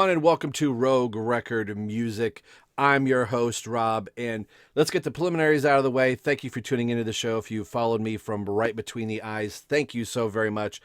everyone, and welcome to Rogue Record Music. I'm your host, Rob, and let's get the preliminaries out of the way. Thank you for tuning into the show. If you followed me from right between the eyes, thank you so very much.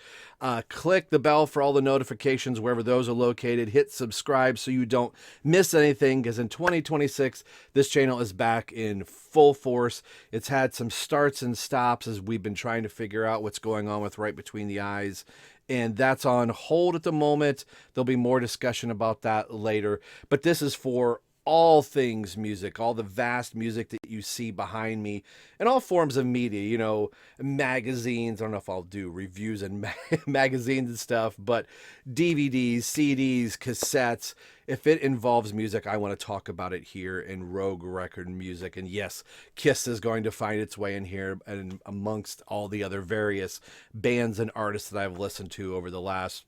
Click the bell for all the notifications wherever those are located. Hit subscribe so you don't miss anything, because in 2026, this channel is back in full force. It's had some starts and stops as we've been trying to figure out what's going on with Right Between the Eyes, and that's on hold at the moment. There'll be more discussion about that later, but this is for all things music, all the vast music that you see behind me, and all forms of media, magazines. I don't know if I'll do reviews and magazines and stuff, but DVDs, CDs, cassettes. If it involves music, I want to talk about it here in Rogue Record Music. And yes, Kiss is going to find its way in here, and amongst all the other various bands and artists that I've listened to over the last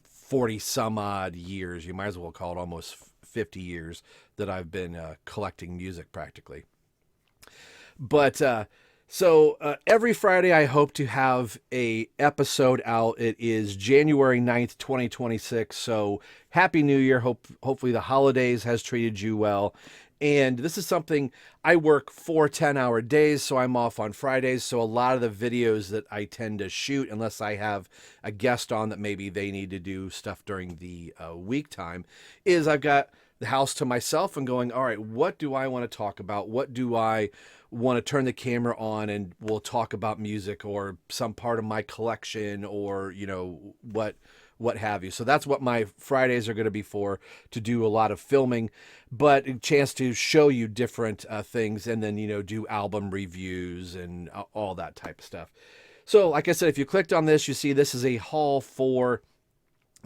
40 some odd years. You might as well call it almost 50 years that I've been collecting music practically. But every Friday I hope to have a episode out. It is January 9th, 2026. So Happy New Year. Hopefully the holidays has treated you well. And this is something, I work 4 10-hour days, so I'm off on Fridays. So a lot of the videos that I tend to shoot, unless I have a guest on that maybe they need to do stuff during the week time, is I've got the house to myself and going, all right, what do I want to talk about? What do I want to turn the camera on and we'll talk about music or some part of my collection or, what have you. So that's what my Fridays are going to be for, to do a lot of filming, but a chance to show you different things, and then, do album reviews and all that type of stuff. So like I said, if you clicked on this, you see this is a haul for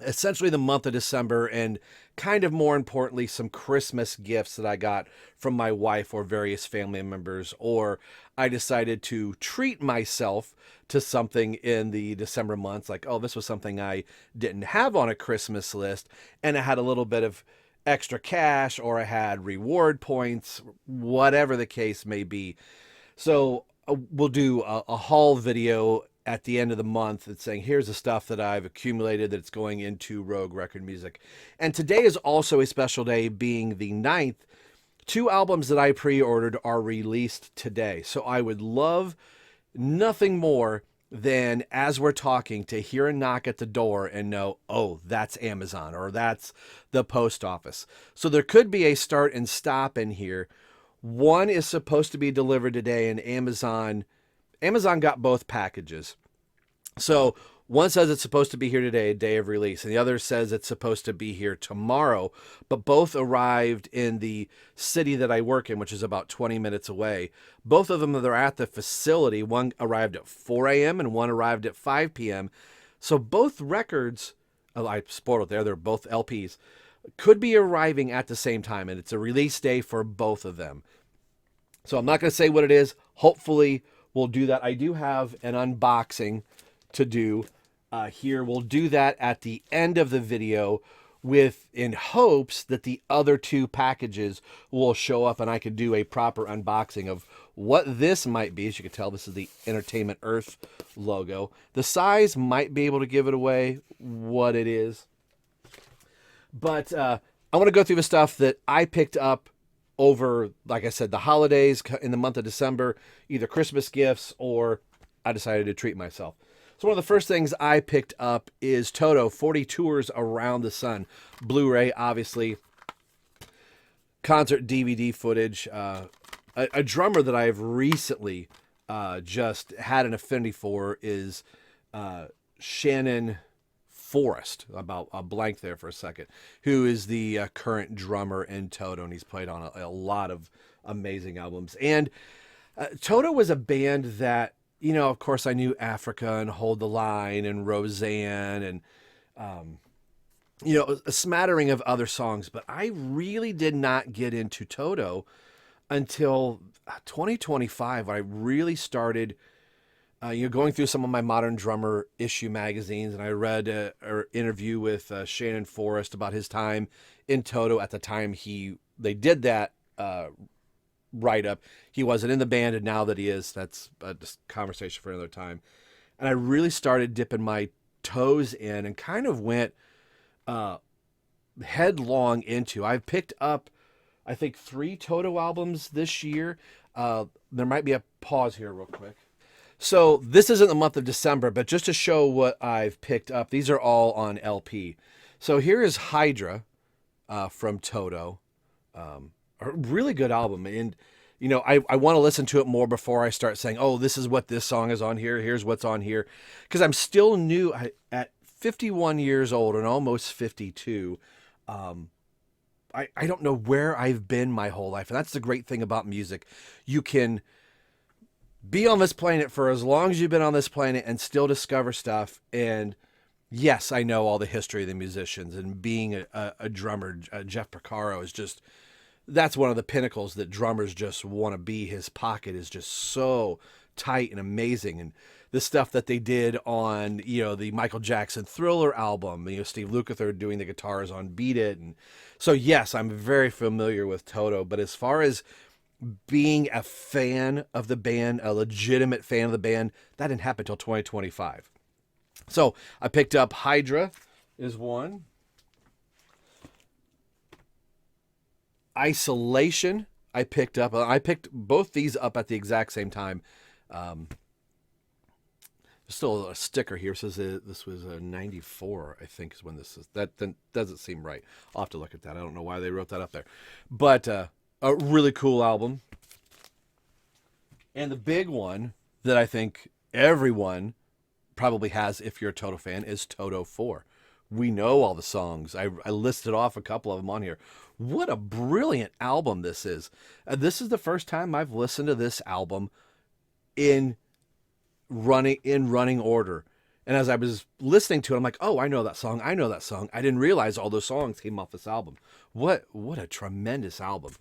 essentially the month of December, and kind of more importantly, some Christmas gifts that I got from my wife or various family members, or I decided to treat myself to something in the December months. Like, oh, this was something I didn't have on a Christmas list, and I had a little bit of extra cash, or I had reward points, whatever the case may be. So we'll do a haul video at the end of the month that's saying, here's the stuff that I've accumulated that's going into Rogue Record Music. And today is also a special day, being the 9th. 2 albums that I pre-ordered are released today. So I would love nothing more than, as we're talking, to hear a knock at the door and know, oh, that's Amazon or that's the post office. So there could be a start and stop in here. One is supposed to be delivered today, and Amazon got both packages. So one says it's supposed to be here today, day of release, and the other says it's supposed to be here tomorrow, but both arrived in the city that I work in, which is about 20 minutes away. Both of them, they're at the facility. One arrived at 4 a.m. and one arrived at 5 p.m. So both records, I spoiled it there, they're both LPs, could be arriving at the same time, and it's a release day for both of them. So I'm not going to say what it is. Hopefully we'll do that. I do have an unboxing to do here. We'll do that at the end of the video, in hopes that the other 2 packages will show up and I could do a proper unboxing of what this might be. As you can tell, this is the Entertainment Earth logo. The size might be able to give it away what it is. But I want to go through the stuff that I picked up over, like I said, the holidays in the month of December, either Christmas gifts or I decided to treat myself. So one of the first things I picked up is Toto 40 Tours Around the Sun. Blu-ray, obviously. Concert DVD footage. A drummer that I've recently just had an affinity for is Shannon Forrest. About a blank there for a second. Who is the current drummer in Toto, and he's played on a lot of amazing albums. And Toto was a band that, of course, I knew Africa and Hold the Line and Roseanne and, a smattering of other songs. But I really did not get into Toto until 2025. I really started, going through some of my Modern Drummer issue magazines, and I read an interview with Shannon Forrest about his time in Toto. At the time they did that write-up, he wasn't in the band, and now that he is, that's a conversation for another time. And I really started dipping my toes in and kind of went headlong into. I've picked up, I think, 3 Toto albums this year. There might be a pause here real quick. So this isn't the month of December, but just to show what I've picked up, these are all on LP. So here is Hydra from Toto. A really good album. And, you know, I want to listen to it more before I start saying, oh, this is what this song is on here. Here's what's on here. Because I'm still new at 51 years old and almost 52. I don't know where I've been my whole life. And that's the great thing about music. You can be on this planet for as long as you've been on this planet and still discover stuff. And yes, I know all the history of the musicians, and being a drummer, Jeff Porcaro is just, that's one of the pinnacles that drummers just want to be. His pocket is just so tight and amazing. And the stuff that they did on, you know, the Michael Jackson Thriller album, you know, Steve Lukather doing the guitars on Beat It. And so, yes, I'm very familiar with Toto, but as far as being a fan of the band, a legitimate fan of the band, that didn't happen until 2025. So I picked up Hydra is one. Isolation I picked up. I picked both these up at the exact same time. There's still a sticker here. It says this was 94, I think, is when this is. That then doesn't seem right. I'll have to look at that. I don't know why they wrote that up there. But a really cool album. And the big one that I think everyone probably has, if you're a Toto fan, is Toto 4. We know all the songs. I listed off a couple of them on here. What a brilliant album this is. This is the first time I've listened to this album in running order. And as I was listening to it, I'm like, oh, I know that song. I know that song. I didn't realize all those songs came off this album. What a tremendous album.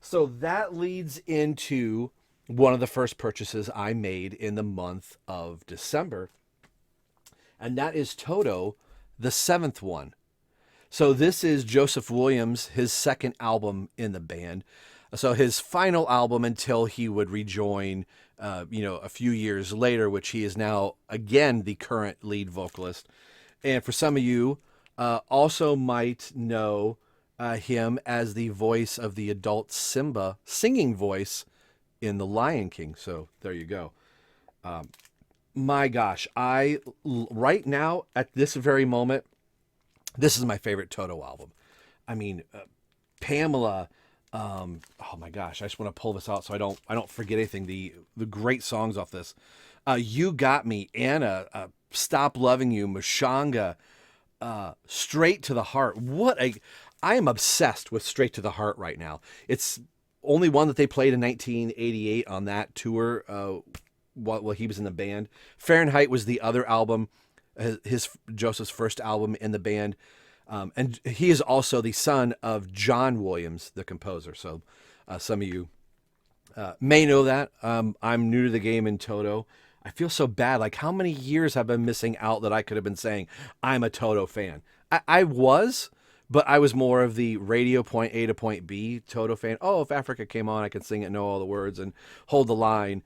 So that leads into one of the first purchases I made in the month of December. And that is Toto, the 7th one. So this is Joseph Williams, his second album in the band. So his final album until he would rejoin, a few years later, which he is now, again, the current lead vocalist. And for some of you, also might know him as the voice of the adult Simba, singing voice in The Lion King. So there you go. My gosh, right now, at this very moment, this is my favorite Toto album. I mean, Pamela. Oh my gosh, I just want to pull this out so I don't forget anything. The great songs off this. You Got Me, Anna, Stop Loving You, Mashanga, Straight to the Heart. I am obsessed with Straight to the Heart right now. It's only one that they played in 1988 on that tour while he was in the band. Fahrenheit was the other album, Joseph's first album in the band. And he is also the son of John Williams, the composer. So some of you may know that. I'm new to the game in Toto. I feel so bad. Like, how many years have I been missing out that I could have been saying I'm a Toto fan? I was, but I was more of the radio point A to point B Toto fan. Oh, if Africa came on, I could sing it, know all the words, and hold the line.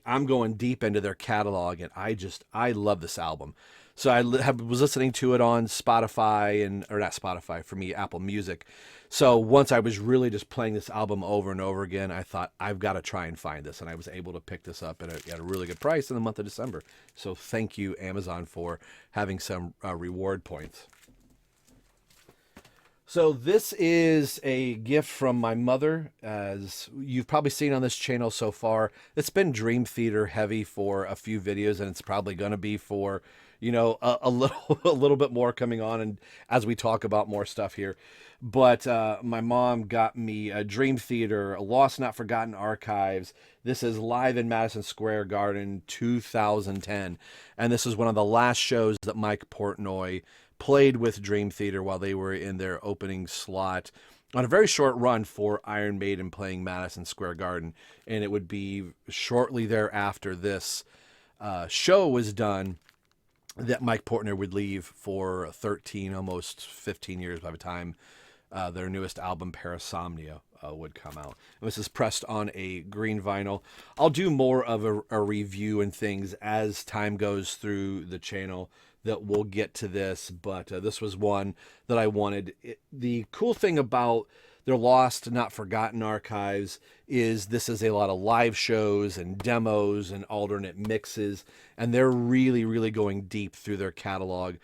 I'm going deep into their catalog, and I love this album. So I was listening to it on Spotify, or not Spotify, for me, Apple Music. So once I was really just playing this album over and over again, I thought, I've got to try and find this. And I was able to pick this up at a really good price in the month of December. So thank you, Amazon, for having some reward points. So this is a gift from my mother. As you've probably seen on this channel so far, it's been Dream Theater heavy for a few videos, and it's probably going to be for, a little bit more coming on, and as we talk about more stuff here. But my mom got me a Dream Theater, a Lost Not Forgotten Archives. This is Live in Madison Square Garden 2010, and this is one of the last shows that Mike Portnoy played with Dream Theater while they were in their opening slot on a very short run for Iron Maiden playing Madison Square Garden. And it would be shortly thereafter this show was done that Mike Portnoy would leave for 13, almost 15 years by the time their newest album, Parasomnia, would come out. And this is pressed on a green vinyl. I'll do more of a review and things as time goes through the channel. that we'll get to this, but this was one that I wanted. The cool thing about their Lost Not Forgotten archives is this is a lot of live shows and demos and alternate mixes, and they're really, really going deep through their catalog.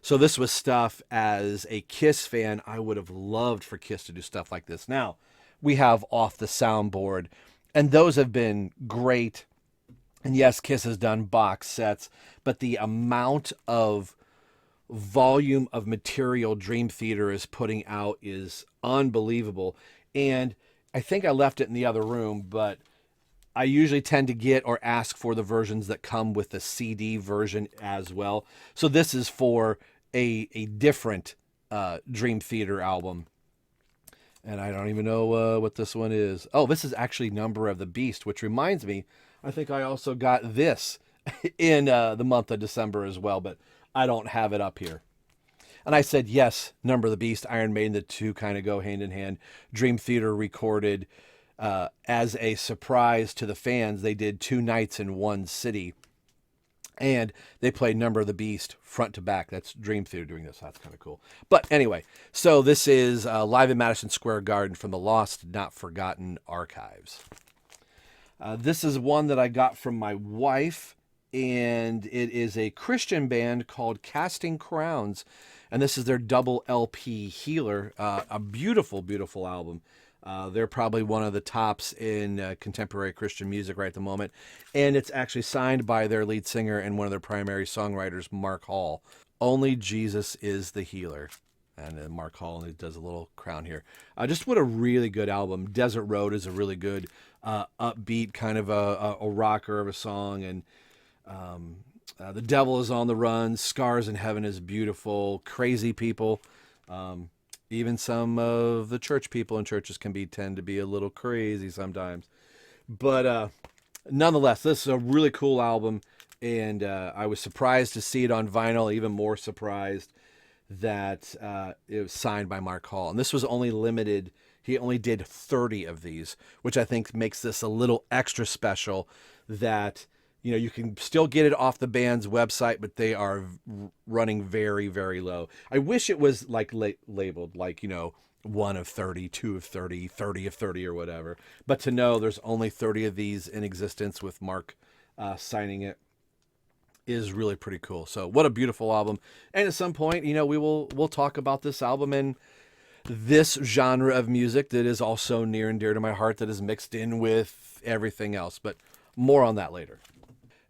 So this was stuff, as a Kiss fan, I would have loved for Kiss to do stuff like this. Now, we have Off the Soundboard, and those have been great. And yes, Kiss has done box sets, but the amount of volume of material Dream Theater is putting out is unbelievable. And I think I left it in the other room, but I usually tend to get or ask for the versions that come with the CD version as well. So this is for a different Dream Theater album. And I don't even know what this one is. Oh, this is actually Number of the Beast, which reminds me, I think I also got this in the month of December as well, but I don't have it up here. And I said, yes, Number of the Beast, Iron Maiden, the two kind of go hand in hand. Dream Theater recorded as a surprise to the fans. They did 2 nights in one city. And they played Number of the Beast front to back. That's Dream Theater doing this. That's kind of cool. But anyway, so this is live in Madison Square Garden from the Lost Not Forgotten archives. This is one that I got from my wife, and it is a Christian band called Casting Crowns, and this is their double LP Healer, a beautiful, beautiful album. They're probably one of the tops in contemporary Christian music right at the moment, and it's actually signed by their lead singer and one of their primary songwriters, Mark Hall. Only Jesus is the Healer. And then Mark Hall, and he does a little crown here. Just what a really good album. Desert Road is a really good upbeat kind of a rocker of a song. And The Devil is on the Run. Scars in Heaven is beautiful. Crazy People. Even some of the church people in churches tend to be a little crazy sometimes. But nonetheless, this is a really cool album. And I was surprised to see it on vinyl, even more surprised that it was signed by Mark Hall. And this was only limited. He only did 30 of these, which I think makes this a little extra special, that, you know, you can still get it off the band's website, but they are running very, very low. I wish it was like labeled like, you know, 1 of 30, 2 of 30, 30 of 30 or whatever. But to know there's only 30 of these in existence with Mark signing it is really pretty cool. So what a beautiful album. And at some point, you know, we'll talk about this album and this genre of music that is also near and dear to my heart, that is mixed in with everything else, but more on that later.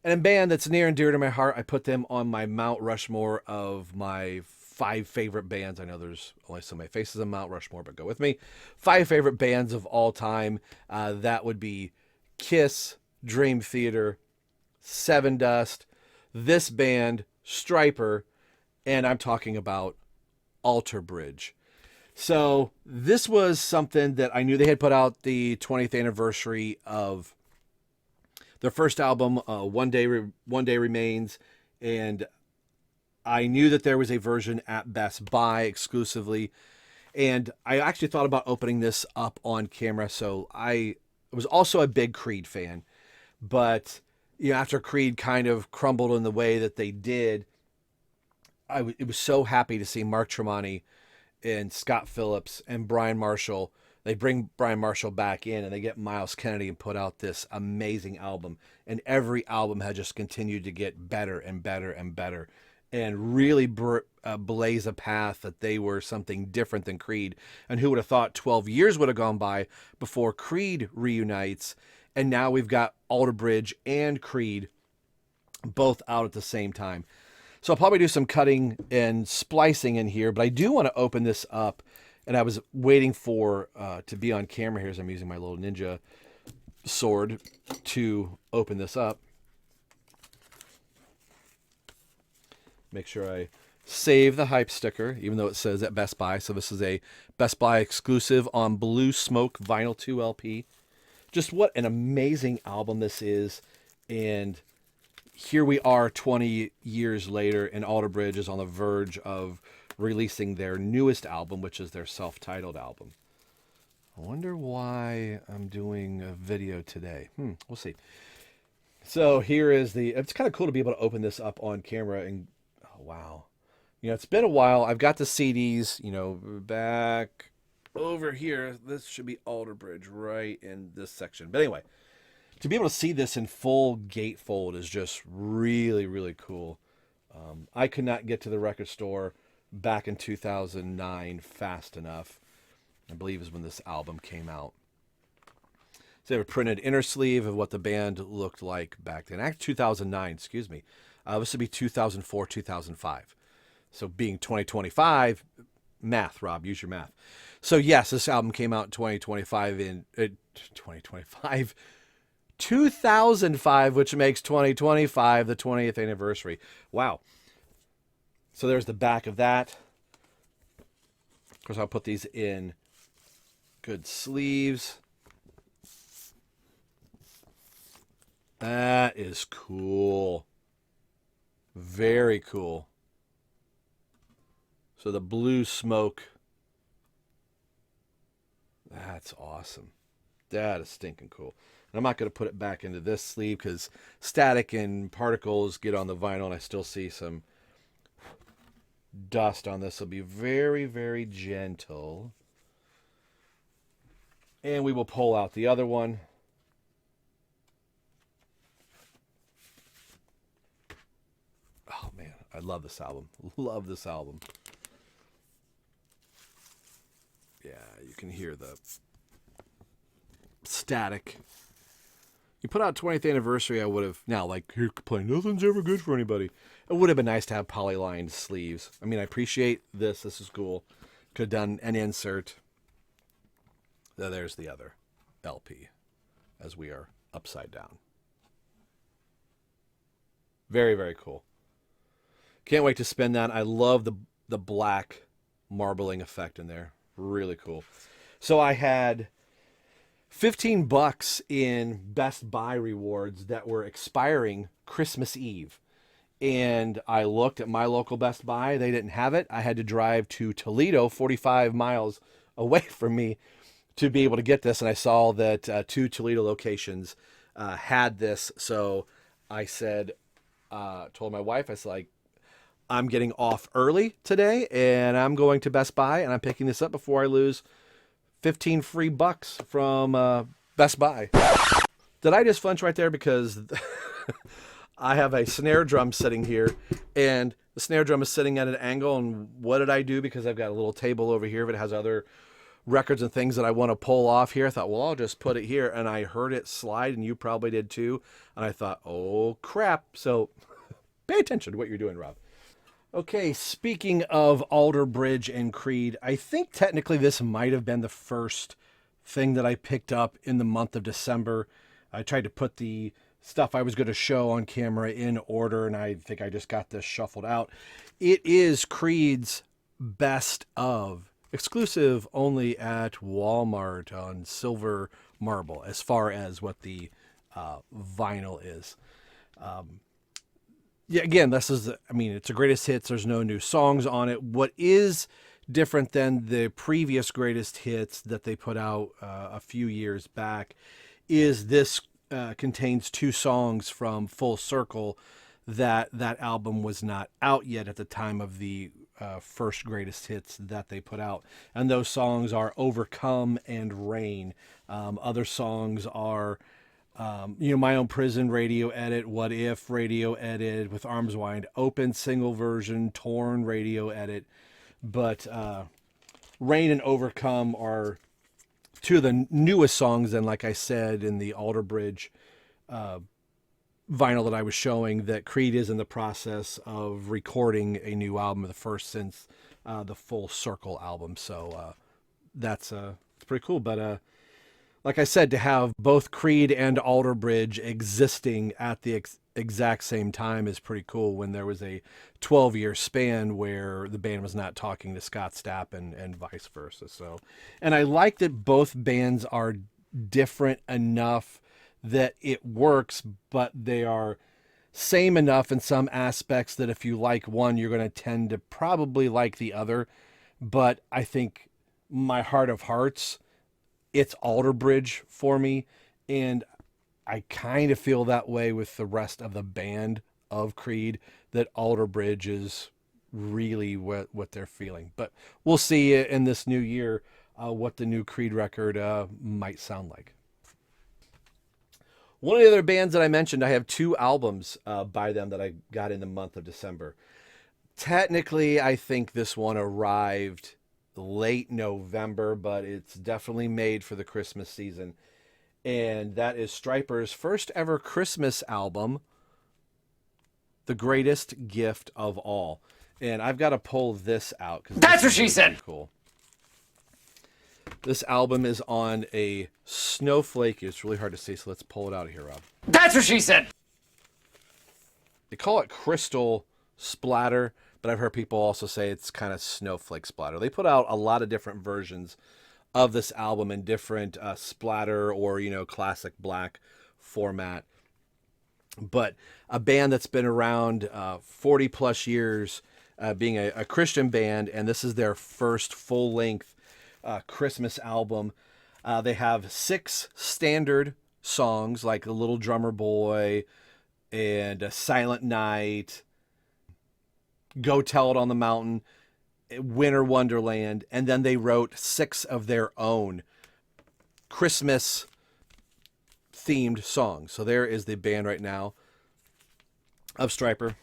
And a band that's near and dear to my heart, I put them on my Mount Rushmore of my 5 favorite bands. I know there's only so many faces on Mount Rushmore, but go with me. 5 favorite bands of all time. That would be Kiss, Dream Theater, Seven Dust, this band, Stryper, and I'm talking about Alter Bridge. So this was something that I knew they had put out the 20th anniversary of their first album, One Day Remains, and I knew that there was a version at Best Buy exclusively, and I actually thought about opening this up on camera. So I was also a big Creed fan, but you know, after Creed kind of crumbled in the way that they did, it was so happy to see Mark Tremonti and Scott Phillips and Brian Marshall. They bring Brian Marshall back in, and they get Miles Kennedy and put out this amazing album. And every album had just continued to get better and better and better, and really blaze a path that they were something different than Creed. And who would have thought 12 years would have gone by before Creed reunites, and now we've got Alter Bridge and Creed both out at the same time. So I'll probably do some cutting and splicing in here, but I do want to open this up, and I was waiting for to be on camera here as I'm using my little ninja sword to open this up. Make sure I save the hype sticker, even though it says at Best Buy. So this is a Best Buy exclusive on Blue Smoke Vinyl 2 LP. Just what an amazing album this is. And here we are 20 years later, and Alter Bridge is on the verge of releasing their newest album, which is their self-titled album. I wonder why I'm doing a video today. We'll see. So here is it's kind of cool to be able to open this up on camera, and wow. It's been a while. I've got the CDs, back over here. This should be Alter Bridge right in this section. But anyway, to be able to see this in full gatefold is just really, really cool. I could not get to the record store back in 2009 fast enough. I believe is when this album came out. So they have a printed inner sleeve of what the band looked like back then. Actually, 2009, excuse me. This would be 2004, 2005. So being 2025, math, Rob, use your math. So yes, this album came out in 2005, which makes 2025 the 20th anniversary. Wow. So there's the back of that. Of course, I'll put these in good sleeves. That is cool. Very cool. So the blue smoke. That's awesome. That is stinking cool. And I'm not going to put it back into this sleeve because static and particles get on the vinyl and I still see some dust on this. Will be very, very gentle. And we will pull out the other one. Oh man, I love this album. Love this album. Yeah, you can hear the static. You put out 20th anniversary, I would have, now like, you're complaining, nothing's ever good for anybody. It would have been nice to have polylined sleeves. I mean, I appreciate this. This is cool. Could have done an insert. There's the other LP as we are upside down. Very, very cool. Can't wait to spin that. I love the black marbling effect in there. Really cool. So I had $15 in Best Buy rewards that were expiring Christmas Eve. And I looked at my local Best Buy. They didn't have it. I had to drive to Toledo, 45 miles away from me, to be able to get this. And I saw that 2 Toledo locations had this. So I said, told my wife, I said, like, I'm getting off early today and I'm going to Best Buy and I'm picking this up before I lose 15 free bucks from Best Buy. Did I just flinch right there? Because I have a snare drum sitting here and the snare drum is sitting at an angle. And what did I do? Because I've got a little table over here that has other records and things that I want to pull off here. I thought, well, I'll just put it here. And I heard it slide and you probably did too. And I thought, oh crap. So pay attention to what you're doing, Rob. Okay, speaking of Alter Bridge and Creed, I think technically this might have been the first thing that I picked up in the month of December. I tried to put the stuff I was going to show on camera in order, and I think I just got this shuffled out. It is Creed's Best Of, exclusive only at Walmart on silver marble, as far as what the vinyl is. Yeah, again, this is, I mean, it's a greatest hits. There's no new songs on it. What is different than the previous greatest hits that they put out a few years back is this contains 2 songs from Full Circle that album was not out yet at the time of the first greatest hits that they put out. And those songs are Overcome and Rain. Other songs are My Own Prison radio edit, What If radio edit, With Arms Wide Open single version, Torn radio edit. But Rain and Overcome are 2 of the newest songs. And like I said in the Alter Bridge vinyl that I was showing, that Creed is in the process of recording a new album, the first since the Full Circle album. So that's it's pretty cool. But like I said, to have both Creed and Alter Bridge existing at the exact same time is pretty cool, when there was a 12-year span where the band was not talking to Scott Stapp and vice versa. So, and I like that both bands are different enough that it works, but they are same enough in some aspects that if you like one, you're going to tend to probably like the other. But I think my heart of hearts, it's Alter Bridge for me. And I kind of feel that way with the rest of the band of Creed, that Alter Bridge is really what they're feeling. But we'll see in this new year what the new Creed record might sound like. One of the other bands that I mentioned, I have 2 albums by them that I got in the month of December. Technically, I think this one arrived late November, but it's definitely made for the Christmas season. And that is Stryper's first ever Christmas album, The Greatest Gift of All. And I've got to pull this out. That's what she said. Cool. This album is on a snowflake. It's really hard to see, so let's pull it out of here, Rob. That's what she said. They call it crystal splatter, but I've heard people also say it's kind of snowflake splatter. They put out a lot of different versions of this album in different splatter or, classic black format. But a band that's been around 40 plus years, being a Christian band, and this is their first full-length Christmas album. They have 6 standard songs like The Little Drummer Boy and Silent Night, Go Tell It on the Mountain, Winter Wonderland, and then they wrote 6 of their own Christmas themed songs. So there is the band right now of Stryper.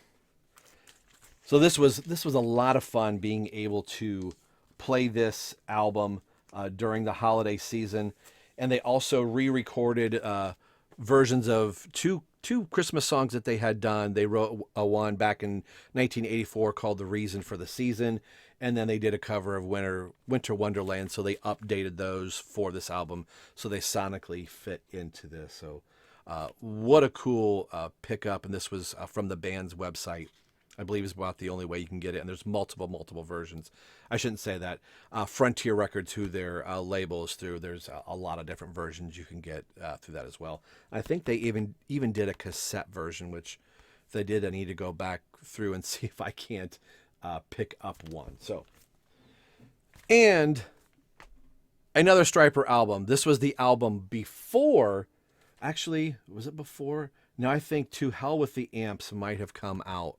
So this was a lot of fun being able to play this album during the holiday season, and they also re-recorded versions of two Christmas songs that they had done. They wrote one back in 1984 called "The Reason for the Season," and then they did a cover of Winter Wonderland. So they updated those for this album so they sonically fit into this. So what a cool pickup! And this was from the band's website. I believe is about the only way you can get it, and there's multiple versions. I shouldn't say that. Frontier Records, who their label is through, there's a lot of different versions you can get through that as well. I think they even did a cassette version, which if they did, I need to go back through and see if I can't pick up one. So, and another Stryper album. This was the album before. Actually, was it before? No, I think To Hell with the Amps might have come out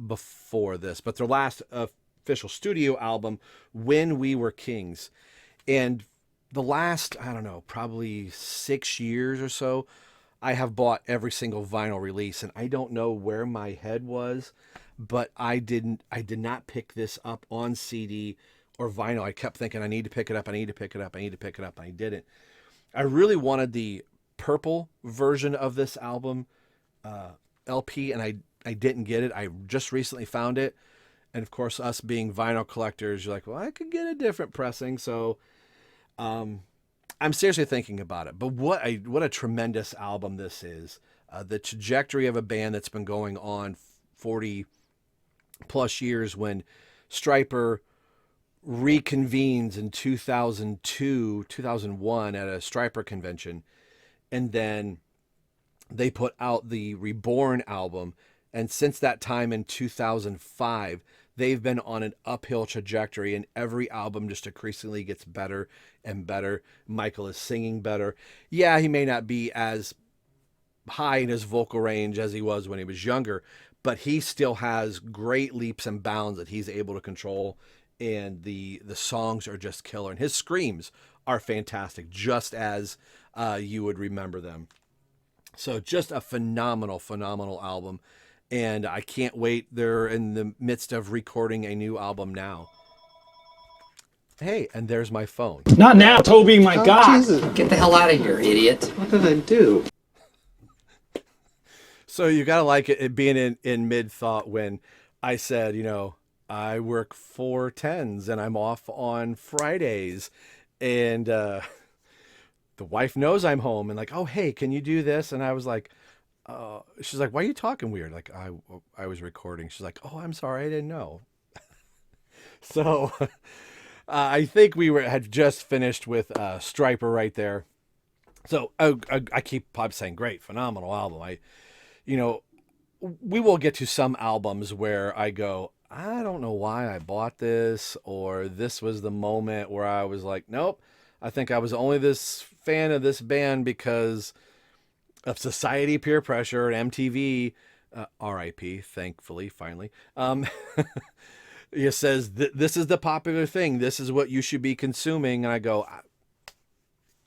before this, but their last official studio album, When We Were Kings. And the last, I don't know, probably 6 years or so, I have bought every single vinyl release, and I don't know where my head was, but I did not pick this up on CD or vinyl. I kept thinking I need to pick it up, and I didn't. I really wanted the purple version of this album LP, and I didn't get it. I just recently found it. And of course, us being vinyl collectors, you're like, well, I could get a different pressing. So I'm seriously thinking about it. But what a tremendous album this is. The trajectory of a band that's been going on 40 plus years, when Stryper reconvenes in 2002, 2001 at a Stryper convention. And then they put out the Reborn album. And since that time in 2005, they've been on an uphill trajectory, and every album just increasingly gets better and better. Michael is singing better. Yeah, he may not be as high in his vocal range as he was when he was younger, but he still has great leaps and bounds that he's able to control, and the songs are just killer. And his screams are fantastic, just as you would remember them. So just a phenomenal album. And I can't wait. They're in the midst of recording a new album now. Hey, and there's my phone. Not now, Toby, my God. Jesus. Get the hell out of here, idiot. What did I do? So you got to like it being in mid-thought when I said, I work 4/10s and I'm off on Fridays. And the wife knows I'm home and like, oh, hey, can you do this? And I was like, she's like, why are you talking weird? Like, I was recording. She's like, oh, I'm sorry, I didn't know. So I think had just finished with Stryper right there. So I keep saying, great, phenomenal album. We will get to some albums where I go, I don't know why I bought this, or this was the moment where I was like, nope, I think I was only this fan of this band because of society, peer pressure, and MTV R.I.P. Thankfully, finally. It says this is the popular thing. This is what you should be consuming. And I go,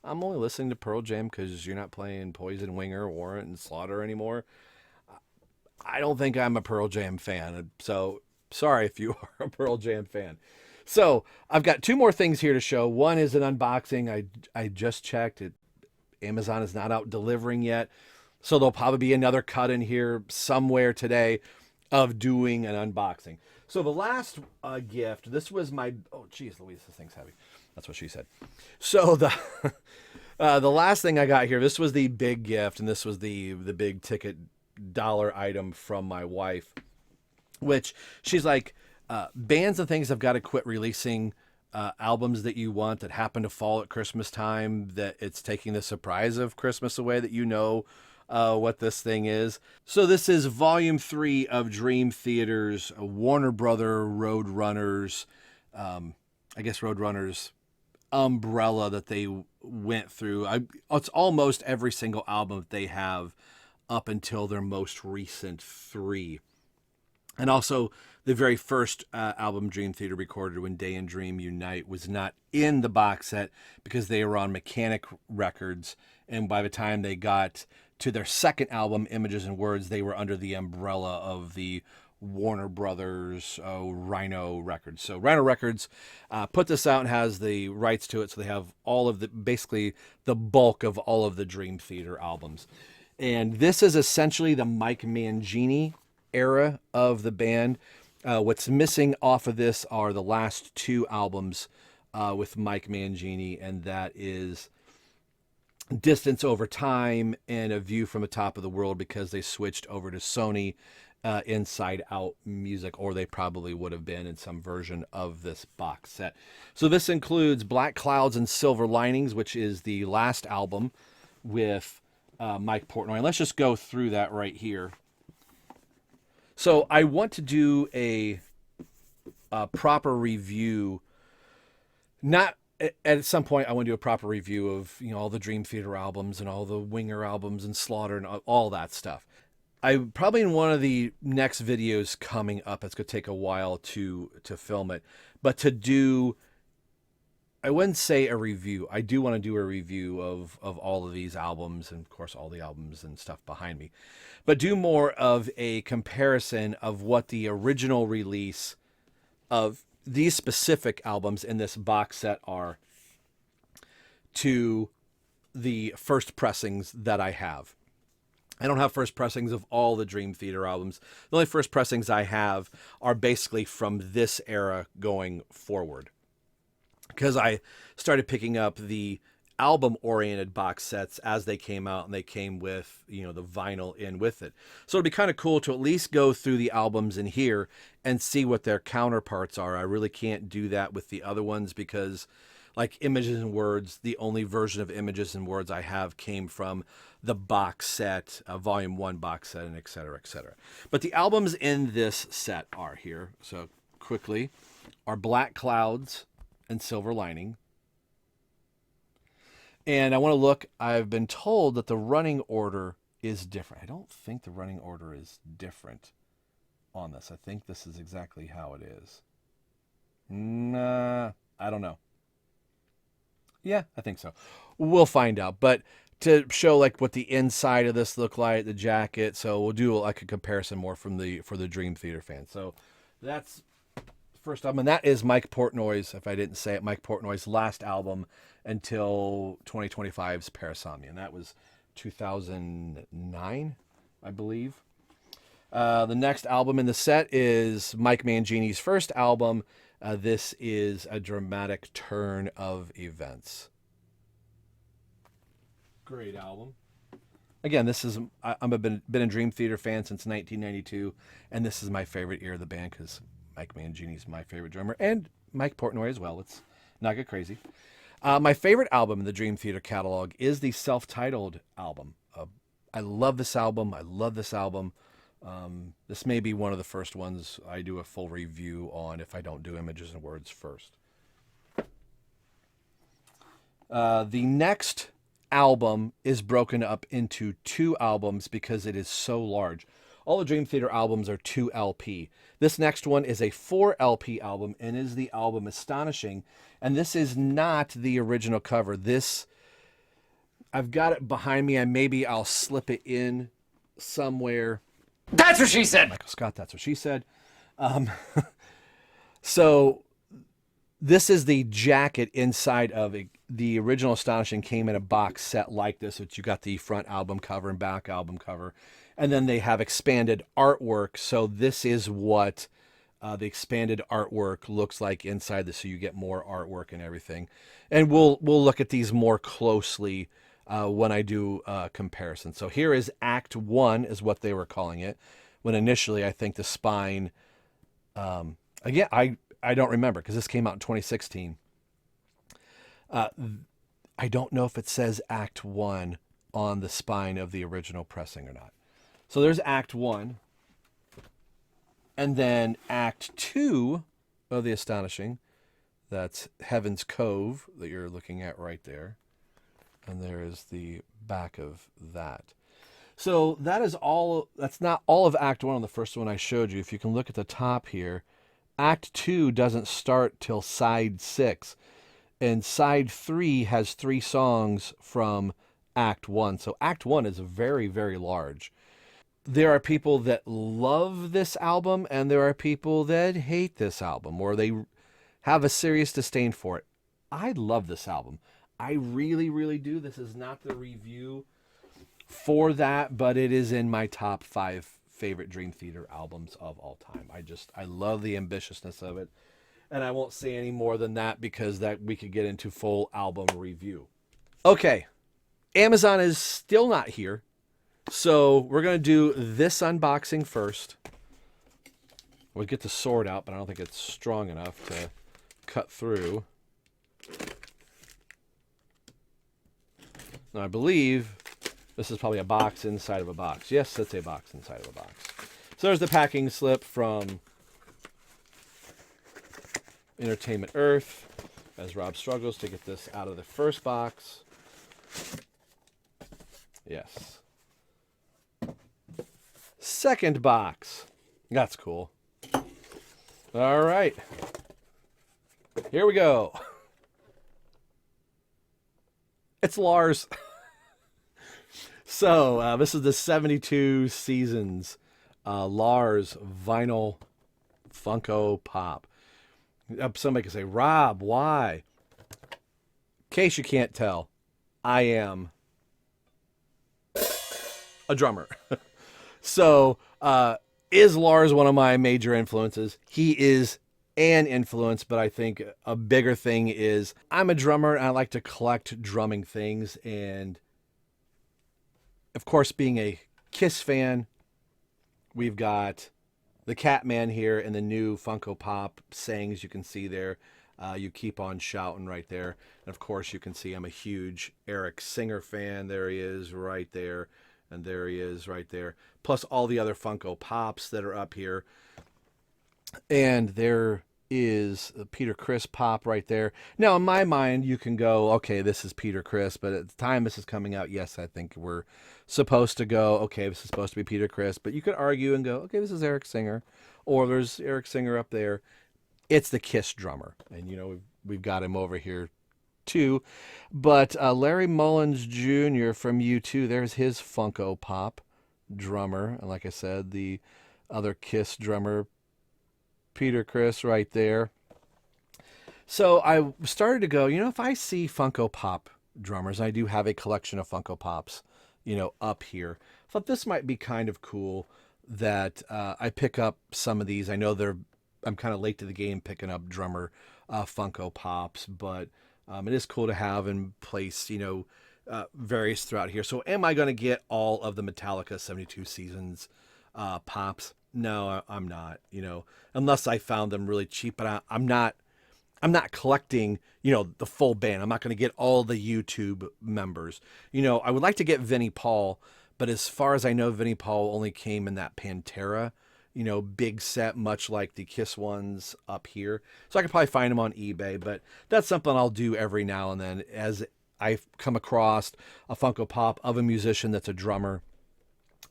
I'm only listening to Pearl Jam because you're not playing Poison, Winger, Warrant, and Slaughter anymore. I don't think I'm a Pearl Jam fan. So sorry if you are a Pearl Jam fan. So I've got two more things here to show. One is an unboxing. I just checked it. Amazon is not out delivering yet. So there'll probably be another cut in here somewhere today of doing an unboxing. So the last gift, this was my, oh geez Louise, this thing's heavy. That's what she said. So the last thing I got here, this was the big gift, and this was the big ticket dollar item from my wife, which she's like, bands and things have got to quit releasing albums that you want that happen to fall at Christmas time, that it's taking the surprise of Christmas away, that you know what this thing is. So this is volume 3 of Dream Theater's Warner Brother Roadrunners, I guess Roadrunners umbrella that they went through. It's almost every single album that they have up until their most recent 3. And also the very first album Dream Theater recorded, When Day and Dream Unite, was not in the box set because they were on Mechanic Records. And by the time they got to their second album, Images and Words, they were under the umbrella of the Warner Brothers Rhino Records. So Rhino Records put this out and has the rights to it. So they have all of basically the bulk of all of the Dream Theater albums. And this is essentially the Mike Mangini era of the band. What's missing off of this are the last 2 albums with Mike Mangini, and that is Distance Over Time and A View from the Top of the World, because they switched over to Sony Inside Out Music, or they probably would have been in some version of this box set. So this includes Black Clouds and Silver Linings, which is the last album with Mike Portnoy. And let's just go through that right here. So I want to do a proper review. Not at some point, I want to do a proper review of all the Dream Theater albums and all the Winger albums and Slaughter and all that stuff. I probably in one of the next videos coming up. It's going to take a while to film it, but to do, I wouldn't say a review. I do want to do a review of all of these albums, and of course all the albums and stuff behind me, but do more of a comparison of what the original release of these specific albums in this box set are to the first pressings that I have. I don't have first pressings of all the Dream Theater albums. The only first pressings I have are basically from this era going forward, because I started picking up the album-oriented box sets as they came out, and they came with, the vinyl in with it. So it'd be kind of cool to at least go through the albums in here and see what their counterparts are. I really can't do that with the other ones because, like Images and Words, the only version of Images and Words I have came from the box set, volume 1 box set, and et cetera, et cetera. But the albums in this set are here. So quickly, are Black Clouds and Silver Lining. And I want to look, I've been told that the running order is different. I don't think the running order is different on this. I think this is exactly how it is. Nah, I don't know. Yeah, I think so. We'll find out. But to show like what the inside of this look like, the jacket, so we'll do like a comparison more for the Dream Theater fans. So that's first album, and that is Mike Portnoy's, if I didn't say it, Mike Portnoy's last album until 2025's Parasomnia, and that was 2009, I believe. The next album in the set is Mike Mangini's first album. This is A Dramatic Turn of Events. Great album. Again, this is, I've been a Dream Theater fan since 1992, and this is my favorite year of the band because Mike Mangini's my favorite drummer, and Mike Portnoy as well. Let's not get crazy. My favorite album in the Dream Theater catalog is the self-titled album. I love this album. I love this album. This may be one of the first ones I do a full review on if I don't do Images and Words first. The next album is broken up into 2 albums because it is so large. All the Dream Theater albums are 2 LP. This next one is a 4 LP album and is the album Astonishing. And this is not the original cover. This, I've got it behind me, and maybe I'll slip it in somewhere. That's what she said. Michael Scott, that's what she said. So this is the jacket inside of it. The original Astonishing came in a box set like this, which you got the front album cover and back album cover. And then they have expanded artwork. So this is what the expanded artwork looks like inside this. So you get more artwork and everything. And we'll look at these more closely when I do a comparison. So here is Act 1 is what they were calling it. When initially I think the spine, again, I don't remember because this came out in 2016. I don't know if it says Act 1 on the spine of the original pressing or not. So there's Act 1. And then Act 2 of the Astonishing. That's Heaven's Cove that you're looking at right there. And there is the back of that. So that is all. That's not all of Act 1 on the first one I showed you. If you can look at the top here, Act 2 doesn't start till side 6. And side 3 has 3 songs from Act 1. So Act 1 is very, very large. There are people that love this album, and there are people that hate this album, or they have a serious disdain for it. I love this album. I really, really do. This is not the review for that, but it is in my top 5 favorite Dream Theater albums of all time. I love the ambitiousness of it. And I won't say any more than that because that we could get into full album review. Okay. Amazon is still not here. So we're going to do this unboxing first. We'll get the sword out, but I don't think it's strong enough to cut through. Now I believe this is probably a box inside of a box. Yes, it's a box inside of a box. So there's the packing slip from Entertainment Earth as Rob struggles to get this out of the first box. Yes. Second box. That's cool. All right. Here we go. It's Lars. So this is the 72 Seasons Lars vinyl Funko Pop. Somebody could say, Rob, why? In case you can't tell, I am a drummer. So, is Lars one of my major influences? He is an influence, but I think a bigger thing is I'm a drummer and I like to collect drumming things. And of course, being a Kiss fan, we've got the Catman here and the new Funko Pop sayings you can see there. You keep on shouting right there. And of course, you can see I'm a huge Eric Singer fan. There he is right there. And there he is right there. Plus all the other Funko Pops that are up here. And there is a Peter Criss Pop right there. Now, in my mind, you can go, okay, this is Peter Criss. But at the time this is coming out, yes, I think we're supposed to go, okay, this is supposed to be Peter Criss. But you could argue and go, okay, this is Eric Singer. Or there's Eric Singer up there. It's the Kiss drummer. And, you know, we've got him over here too. But Larry Mullins Jr. from U2, there's his Funko Pop drummer. And like I said, the other Kiss drummer, Peter Criss right there. So I started to go, you know, if I see Funko Pop drummers, I do have a collection of Funko Pops, you know, up here. I thought this might be kind of cool that I pick up some of these. I know I'm kind of late to the game picking up drummer Funko Pops, but it is cool to have and place, you know, various throughout here. So am I going to get all of the Metallica 72 Seasons Pops? No, I'm not, you know, unless I found them really cheap, but I'm not collecting, you know, the full band. I'm not going to get all the YouTube members. You know, I would like to get Vinnie Paul, but as far as I know, Vinnie Paul only came in that Pantera, you know, big set, much like the Kiss ones up here. So I could probably find them on eBay, but that's something I'll do every now and then as I come across a Funko Pop of a musician that's a drummer.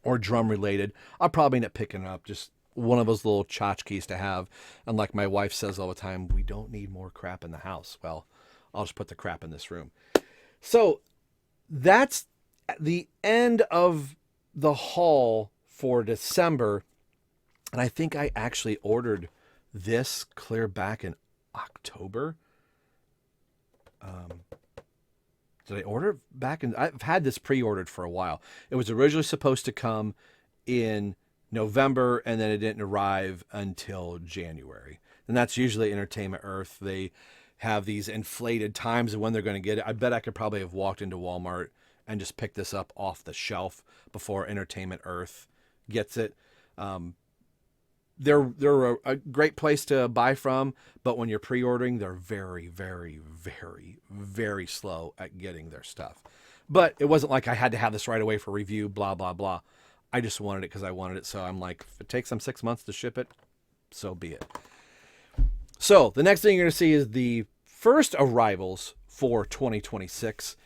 or drum related, I'll probably end up picking up just one of those little tchotchkes to have. And like my wife says all the time, we don't need more crap in the house. Well, I'll just put the crap in this room. So that's the end of the haul for December. And I think I actually ordered this clear back in October. Did I order it back in? I've had this pre-ordered for a while. It was originally supposed to come in November, and then it didn't arrive until January. And that's usually Entertainment Earth. They have these inflated times of when they're going to get it. I bet I could probably have walked into Walmart and just picked this up off the shelf before Entertainment Earth gets it. They're a great place to buy from, but when you're pre-ordering, they're very, very, very, very slow at getting their stuff. But it wasn't like I had to have this right away for review, blah, blah, blah. I just wanted it because I wanted it. So I'm like, if it takes them 6 months to ship it, so be it. So the next thing you're going to see is the first arrivals for 2026.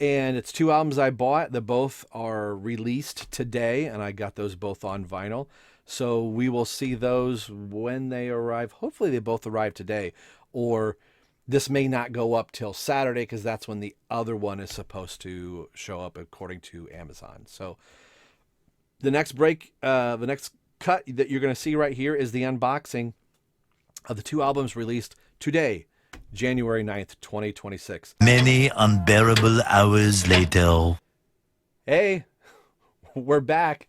And it's 2 albums I bought that both are released today, and I got those both on vinyl. So we will see those when they arrive. Hopefully they both arrive today, or this may not go up till Saturday because that's when the other one is supposed to show up according to Amazon. So the next the next cut that you're going to see right here is the unboxing of the 2 albums released today, January 9th, 2026. Many unbearable hours later. Hey, we're back.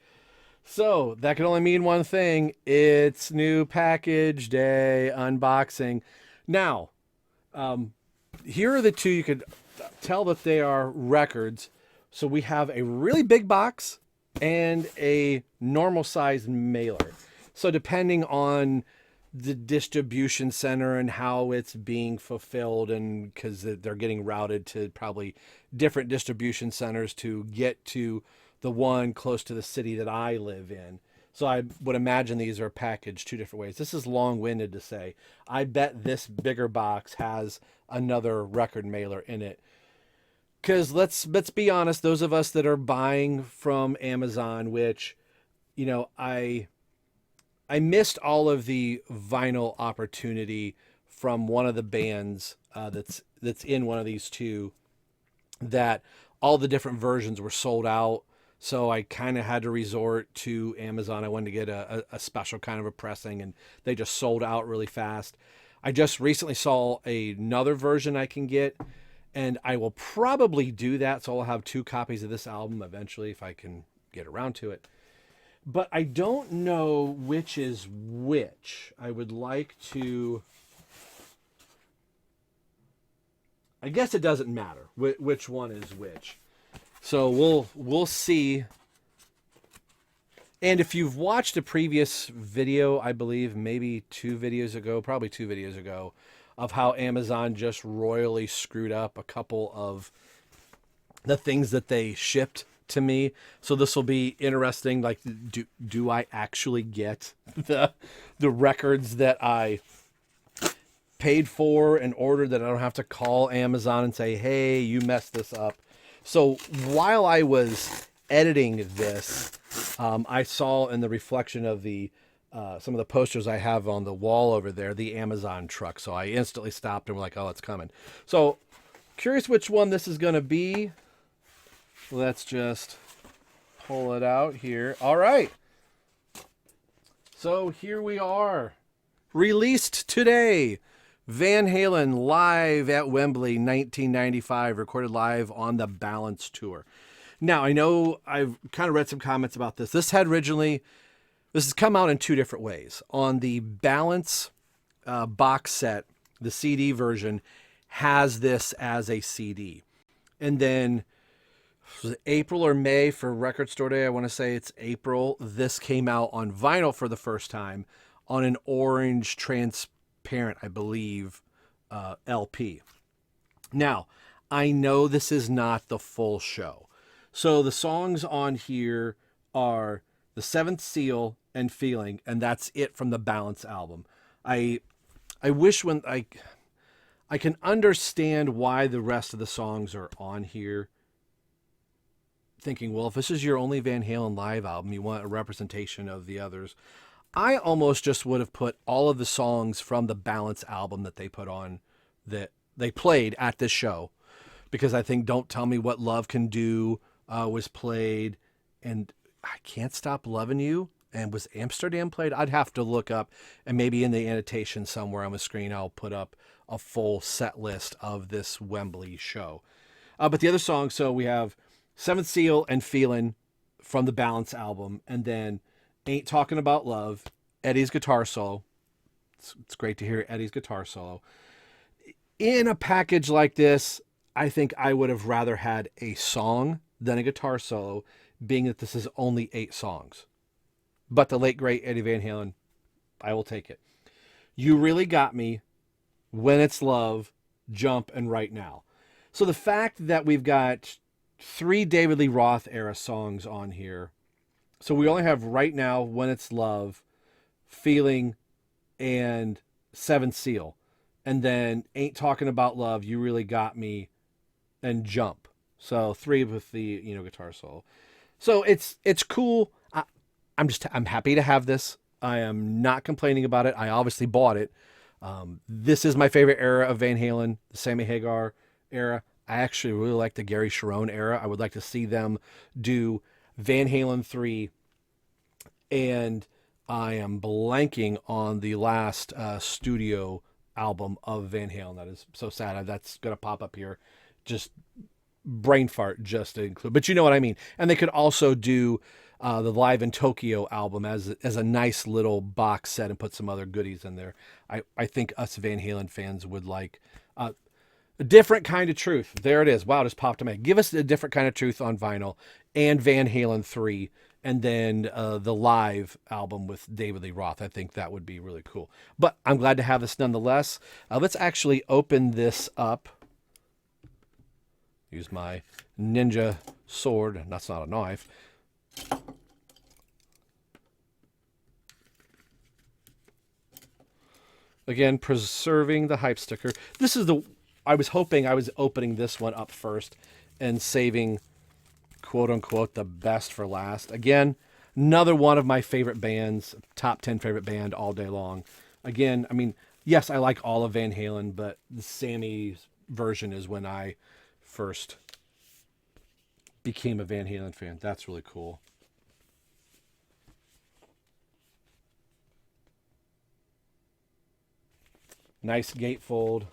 So that can only mean one thing. It's new package day unboxing. Now, here are the 2. You could tell that they are records. So we have a really big box and a normal sized mailer. So depending on the distribution center and how it's being fulfilled, and because they're getting routed to probably different distribution centers to get to the one close to the city that I live in. So I would imagine these are packaged 2 different ways. This is long-winded to say. I bet this bigger box has another record mailer in it. Because let's be honest, those of us that are buying from Amazon, which, you know, I missed all of the vinyl opportunity from one of the bands that's in one of these 2, that all the different versions were sold out. So I kind of had to resort to Amazon. I wanted to get a special kind of a pressing, and they just sold out really fast. I just recently saw another version I can get, and I will probably do that. So I'll have 2 copies of this album eventually if I can get around to it. But I don't know which is which. I would like to... I guess it doesn't matter which one is which. So we'll see. And if you've watched a previous video, I believe maybe 2 videos ago, probably 2 videos ago, of how Amazon just royally screwed up a couple of the things that they shipped to me. So this will be interesting. Like, do I actually get the records that I paid for and ordered, that I don't have to call Amazon and say, hey, you messed this up? So while I was editing this, I saw in the reflection of the some of the posters I have on the wall over there, the Amazon truck. So I instantly stopped and was like, oh, it's coming. So curious which one this is going to be. Let's just pull it out here. All right. So here we are. Released today. Van Halen live at Wembley, 1995, recorded live on the Balance Tour. Now, I know I've kind of read some comments about this. This has come out in 2 different ways. On the Balance box set, the CD version has this as a CD. And then, was it April or May for Record Store Day? I want to say it's April. This came out on vinyl for the first time on an orange transparent, I believe, LP. Now, I know this is not the full show. So the songs on here are The Seventh Seal and Feeling, and that's it from the Balance album. I wish when I can understand why the rest of the songs are on here. thinking, well, if this is your only Van Halen live album, you want a representation of the others. I almost just would have put all of the songs from the Balance album that they put on, that they played at this show, because I think Don't Tell Me What Love Can Do was played, and I Can't Stop Loving You, and was Amsterdam played? I'd have to look up, and maybe in the annotation somewhere on the screen I'll put up a full set list of this Wembley show. But the other songs, so we have Seventh Seal and Feelin' from the Balance album, and then Ain't Talking About Love, Eddie's guitar solo. It's great to hear Eddie's guitar solo. In a package like this, I think I would have rather had a song than a guitar solo, being that this is only 8 songs. But the late, great Eddie Van Halen, I will take it. You Really Got Me, When It's Love, Jump, and Right Now. So the fact that we've got 3 David Lee Roth era songs on here, so we only have Right Now, When It's Love, Feeling, and Seventh Seal. And then Ain't Talking About Love, You Really Got Me, and Jump. So 3 with the, guitar solo. So it's cool. I'm happy to have this. I am not complaining about it. I obviously bought it. This is my favorite era of Van Halen, the Sammy Hagar era. I actually really like the Gary Cherone era. I would like to see them do Van Halen 3, and I am blanking on the last studio album of Van Halen. That is so sad. That's going to pop up here. Just brain fart just to include. But you know what I mean. And they could also do the Live in Tokyo album as a nice little box set and put some other goodies in there. I think us Van Halen fans would like a different kind of truth. There it is. Wow, it just popped in my head. Give us a different kind of truth on vinyl, and Van Halen 3, and then the live album with David Lee Roth. I think that would be really cool. But I'm glad to have this nonetheless. Let's actually open this up. Use my ninja sword. That's not a knife. Again, preserving the hype sticker. This is I was hoping I was opening this one up first and saving, quote unquote, the best for last. Again, another one of my favorite bands, top 10 favorite band all day long. Again, I mean, yes, I like all of Van Halen, but the Sammy's version is when I first became a Van Halen fan. That's really cool. Nice gatefold.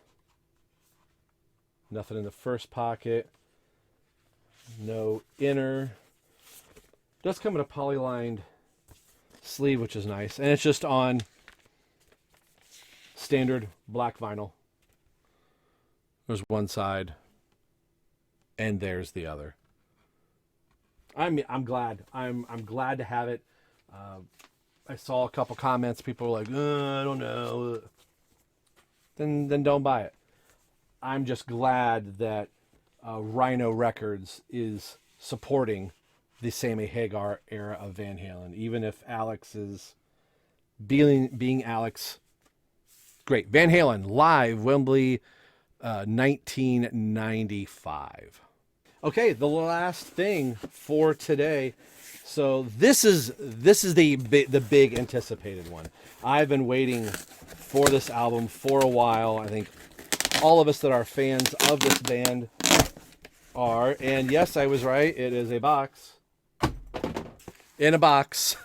Nothing in the first pocket. No inner. Does come in a polylined sleeve, which is nice. And it's just on standard black vinyl. There's one side, and there's the other. I'm glad. I'm glad to have it. I saw a couple comments. People were like, I don't know. Then don't buy it. I'm just glad that Rhino Records is supporting the Sammy Hagar era of Van Halen, even if Alex is being Alex. Great. Van Halen live, Wembley, 1995. Okay, the last thing for today. So this is the big anticipated one. I've been waiting for this album for a while. I think all of us that are fans of this band are. And yes, I was right. It is a box. In a box.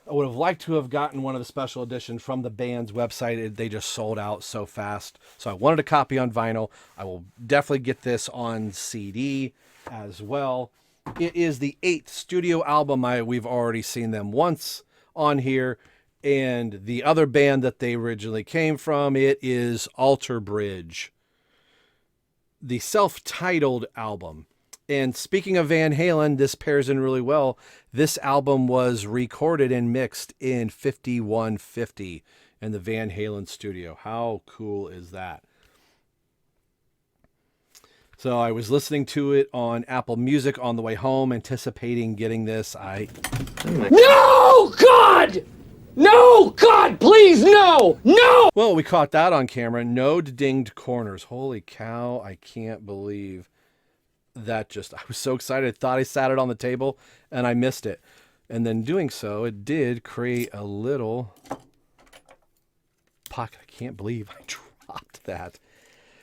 I would have liked to have gotten one of the special editions from the band's website. They just sold out so fast. So I wanted a copy on vinyl. I will definitely get this on CD as well. It is the 8th studio album. We've already seen them once on here. And the other band that they originally came from, it is Alter Bridge. The self-titled album. And speaking of Van Halen, this pairs in really well. This album was recorded and mixed in 5150 in the Van Halen studio. How cool is that? So I was listening to it on Apple Music on the way home, anticipating getting this. No, God! No, God, please, no! No! Well, we caught that on camera. No dinged corners. Holy cow, I can't believe I was so excited. I thought I sat it on the table and I missed it. And then doing so, it did create a little pocket. I can't believe I dropped that.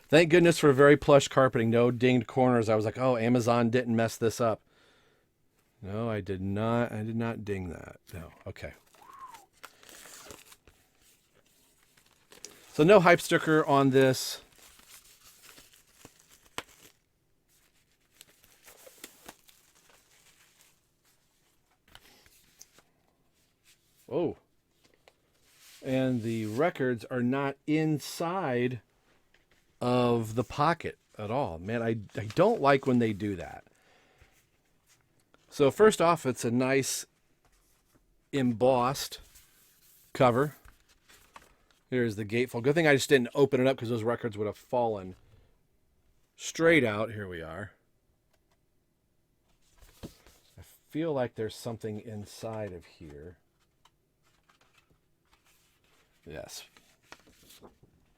Thank goodness for very plush carpeting. No dinged corners. I was like, oh, Amazon didn't mess this up. No, I did not. I did not ding that. No. Okay. So no hype sticker on this. Oh. And the records are not inside of the pocket at all. Man, I don't like when they do that. So first off, it's a nice embossed cover. Here's the gatefold. Good thing I just didn't open it up because those records would have fallen straight out. Here we are. I feel like there's something inside of here. Yes.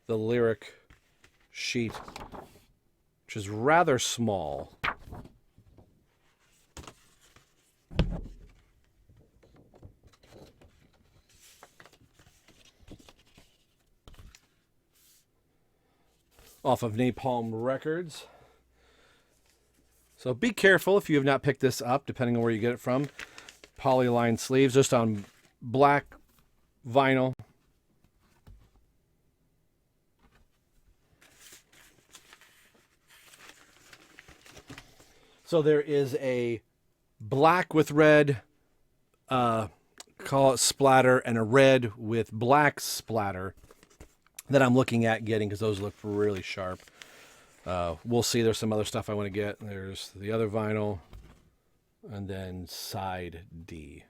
The lyric sheet, which is rather small. Off of Napalm Records. So be careful if you have not picked this up, depending on where you get it from. Polyline sleeves, just on black vinyl. So there is a black with red, call it splatter, and a red with black splatter that I'm looking at getting because those look really sharp. We'll see. There's some other stuff I want to get. There's the other vinyl, and then side D.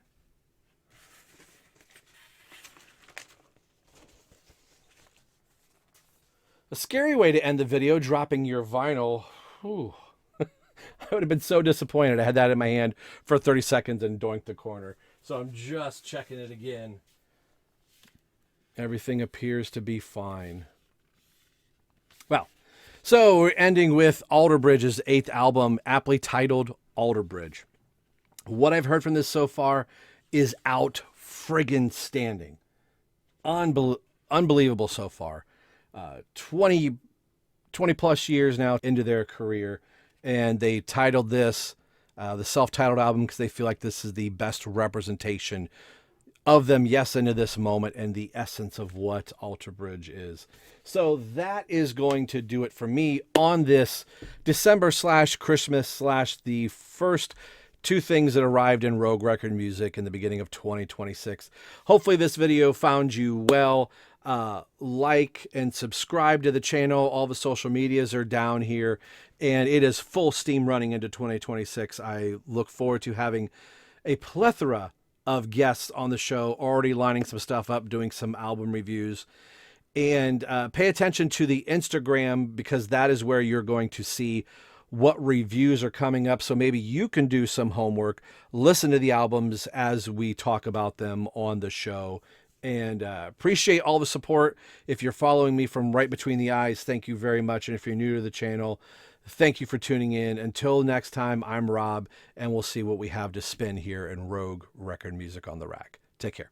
A scary way to end the video, dropping your vinyl. Whew. I would have been so disappointed. I had that in my hand for 30 seconds and doinked the corner. So I'm just checking it again. Everything appears to be fine. Well, so we're ending with Alter Bridge's 8th album, aptly titled Alter Bridge. What I've heard from this so far is out friggin' standing. Unbelievable so far. 20 plus years now into their career. And they titled this the self-titled album because they feel like this is the best representation of them, yes, into this moment and the essence of what Alter Bridge is. So that is going to do it for me on this December/Christmas/ the first two things that arrived in Rogue Record Music in the beginning of 2026. Hopefully this video found you well. Like and subscribe to the channel. All the social medias are down here, and it is full steam running into 2026. I look forward to having a plethora of guests on the show, already lining some stuff up, doing some album reviews. And pay attention to the Instagram because that is where you're going to see what reviews are coming up. So maybe you can do some homework, listen to the albums as we talk about them on the show. And appreciate all the support. If you're following me from right between the eyes, thank you very much. And if you're new to the channel, thank you for tuning in. Until next time, I'm Rob, and we'll see what we have to spin here in Rogue Record Music on the Rack. Take care.